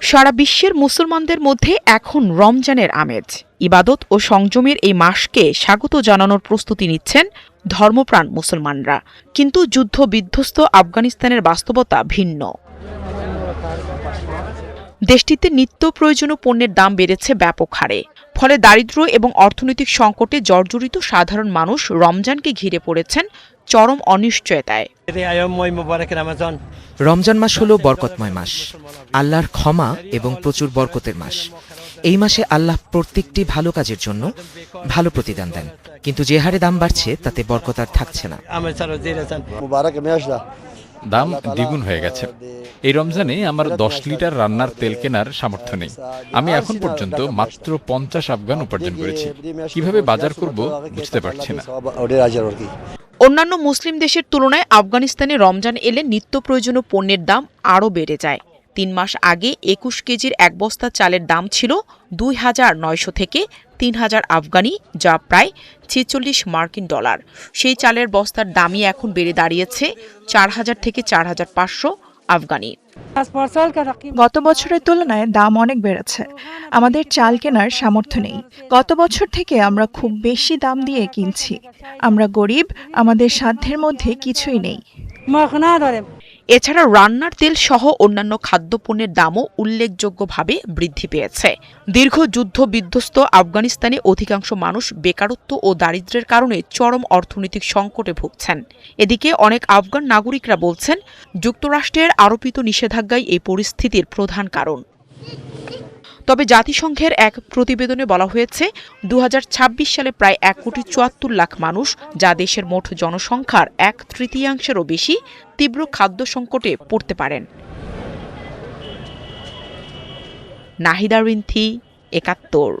সারা বিশ্বের মুসলমানদের মধ্যে এখন রমজানের আমেজ। ইবাদত ও সংযমের এই মাসকে স্বাগত জানানোর প্রস্তুতি নিচ্ছেন ধর্মপ্রাণ মুসলমানরা। কিন্তু যুদ্ধ বিধ্বস্ত আফগানিস্তানের বাস্তবতা ভিন্ন। দেশটিতে নিত্য প্রয়োজনীয় পণ্যের দাম বেড়েছে ব্যাপক হারে। ফলে দারিদ্র্য এবং অর্থনৈতিক সংকটে জর্জরিত সাধারণ মানুষ রমজানকে ঘিরে পড়েছেন চরম অনিশ্চয়তায়। রমজান মাস হল বরকতময় মাস, আল্লাহর ক্ষমা এবং প্রচুর বরকতের মাস। এই মাসে আল্লাহ প্রত্যেকটি ভালো কাজের জন্য ভালো প্রতিদান দেন, কিন্তু যে হারে দাম বাড়ছে তাতে বরকত আর থাকছে না। দাম দ্বিগুণ হয়ে গেছে। এই রমজানে আমার 10 লিটার রান্নার তেল কেনার সামর্থ্য নেই। আমি এখন পর্যন্ত মাত্র 50 আফগান উপার্জন করেছি। কিভাবে বাজার করব বুঝতে পারছি না। অন্যান্য মুসলিম দেশের তুলনায় আফগানিস্তানে রমজান এলে নিত্য প্রয়োজনীয় পণ্যের দাম আরও বেড়ে যায়। 3 মাস আগে 21 কেজির এক বস্তা চালের দাম ছিল 2,900 থেকে 3,000 আফগানি, যা প্রায় 46 মার্কিন ডলার। সেই চালের বস্তার দামই এখন বেড়ে দাঁড়িয়েছে 4,000 থেকে 4,500 আফগানি। গত বছরের তুলনায় দাম অনেক বেড়েছে। আমাদের চাল কেনার সামর্থ্য নেই। গত বছর থেকে আমরা খুব বেশি দাম দিয়ে কিনছি। আমরা গরিব, আমাদের সাধ্যের মধ্যে কিছুই নেই। এছাড়া রান্নার তেল সহ অন্যান্য খাদ্যপণ্যের দামও উল্লেখযোগ্যভাবে বৃদ্ধি পেয়েছে। দীর্ঘ যুদ্ধ বিধ্বস্ত আফগানিস্তানে অধিকাংশ মানুষ বেকারত্ব ও দারিদ্র্যের কারণে চরম অর্থনৈতিক সংকটে ভুগছেন। এদিকে অনেক আফগান নাগরিকরা বলছেন, যুক্তরাষ্ট্রের আরোপিত নিষেধাজ্ঞাই এই পরিস্থিতির প্রধান কারণ। তবে জাতিসংঘের এক প্রতিবেদনে বলা হয়েছে, 2026 সালে প্রায় 1,74,00,000 মানুষ, যা দেশের মোট জনসংখ্যার 1/3 বেশি, তীব্র খাদ্য সংকটে পড়তে পারেন। নাহিদা রিন্থি, 71।